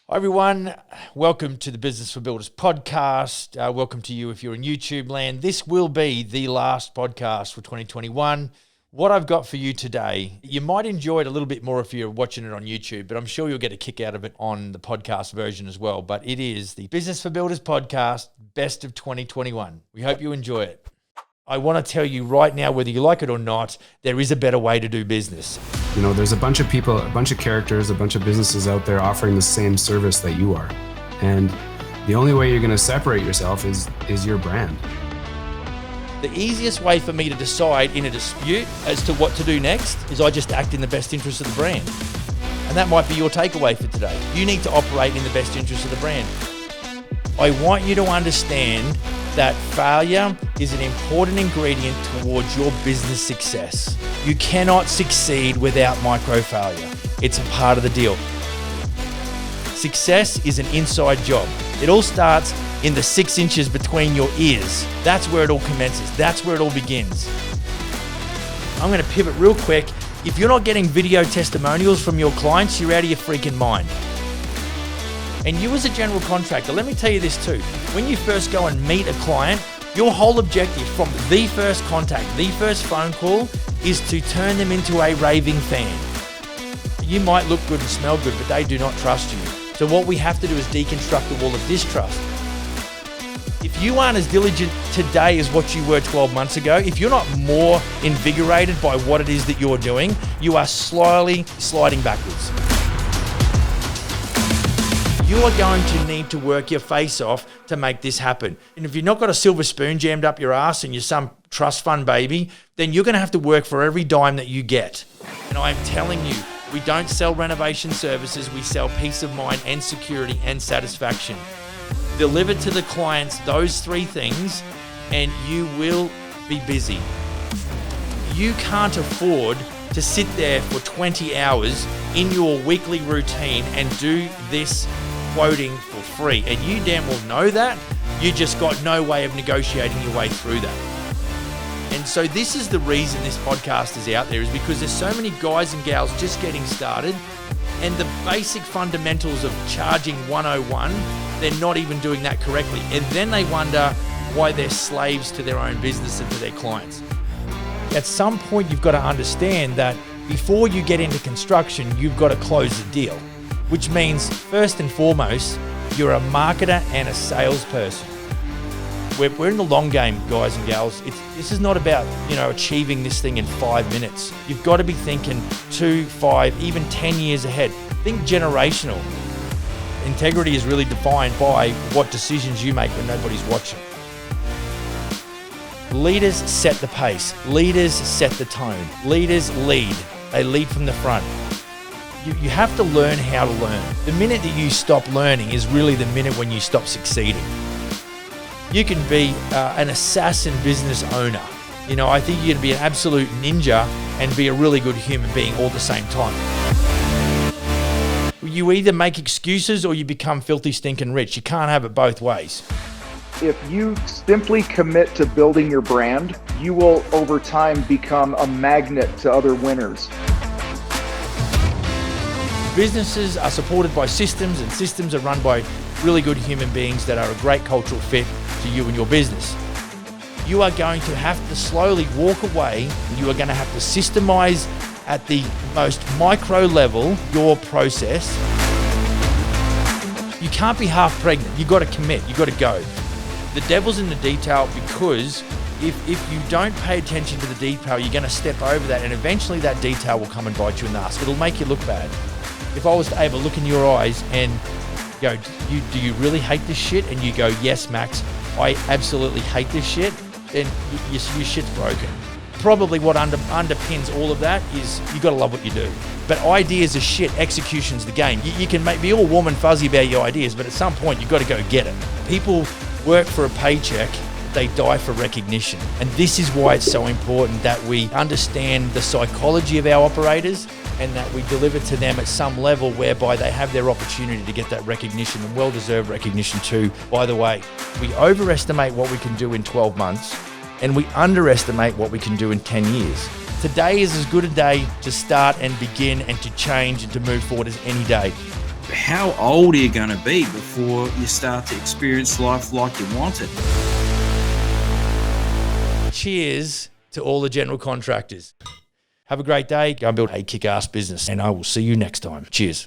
Hi everyone, welcome to the Business for Builders podcast. Welcome to you if you're in YouTube land. This will be the last podcast for 2021. What I've got for you today, you might enjoy it a little bit more if you're watching it on YouTube, but I'm sure you'll get a kick out of it on the podcast version as well. But it is the Business for Builders podcast, best of 2021. We hope you enjoy it. I want to tell you right now, whether you like it or not, there is a better way to do business. You know, there's a bunch of people, a bunch of characters, a bunch of businesses out there offering the same service that you are. And the only way you're going to separate yourself is your brand. The easiest way for me to decide in a dispute as to what to do next is I just act in the best interest of the brand. And that might be your takeaway for today. You need to operate in the best interest of the brand. I want you to understand that failure is an important ingredient towards your business success. You cannot succeed without micro failure. It's a part of the deal. Success is an inside job. It all starts in the 6 inches between your ears. That's where it all commences. That's where it all begins. I'm going to pivot real quick. If you're not getting video testimonials from your clients, you're out of your freaking mind. And you as a general contractor, let me tell you this too. When you first go and meet a client, your whole objective from the first contact, the first phone call, is to turn them into a raving fan. You might look good and smell good, but they do not trust you. So what we have to do is deconstruct the wall of distrust. If you aren't as diligent today as what you were 12 months ago, if you're not more invigorated by what it is that you're doing, you are slowly sliding backwards. You are going to need to work your face off to make this happen. And if you've not got a silver spoon jammed up your ass and you're some trust fund baby, then you're going to have to work for every dime that you get. And I'm telling you, we don't sell renovation services, we sell peace of mind and security and satisfaction. Deliver to the clients those 3 things and you will be busy. You can't afford to sit there for 20 hours in your weekly routine and do this quoting for free. And you damn well know that. You just got no way of negotiating your way through that. And so this is the reason this podcast is out there, is because there's so many guys and gals just getting started, and the basic fundamentals of charging 101, they're not even doing that correctly. And then they wonder why they're slaves to their own business and to their clients. At some point, you've got to understand that before you get into construction, you've got to close the deal, which means first and foremost, you're a marketer and a salesperson. We're in the long game, guys and gals. This is not about, achieving this thing in 5 minutes. You've got to be thinking 2, 5, even 10 years ahead. Think generational. Integrity is really defined by what decisions you make when nobody's watching. Leaders set the pace. Leaders set the tone. Leaders lead. They lead from the front. You have to learn how to learn. The minute that you stop learning is really the minute when you stop succeeding. You can be an assassin business owner. I think you can be an absolute ninja and be a really good human being all at the same time. You either make excuses or you become filthy stinking rich. You can't have it both ways. If you simply commit to building your brand, you will over time become a magnet to other winners. Businesses are supported by systems, and systems are run by really good human beings that are a great cultural fit to you and your business. You are going to have to slowly walk away, and you are going to have to systemize at the most micro level your process. You can't be half pregnant. You've got to commit. You've got to go. The devil's in the detail, because if you don't pay attention to the detail, you're going to step over that, and eventually that detail will come and bite you in the ass. It'll make you look bad. If I was to ever look in your eyes and go, do you really hate this shit? And you go, yes, Max, I absolutely hate this shit, then your shit's broken. Probably what underpins all of that is you got to love what you do. But ideas are shit, execution's the game. You can be all warm and fuzzy about your ideas, but at some point you've got to go get it. People work for a paycheck, they die for recognition. And this is why it's so important that we understand the psychology of our operators, and that we deliver to them at some level whereby they have their opportunity to get that recognition, and well-deserved recognition too. By the way, we overestimate what we can do in 12 months, and we underestimate what we can do in 10 years. Today is as good a day to start and begin and to change and to move forward as any day. How old are you going to be before you start to experience life like you want it? Cheers to all the general contractors. Have a great day. Go and build a kick-ass business, and I will see you next time. Cheers.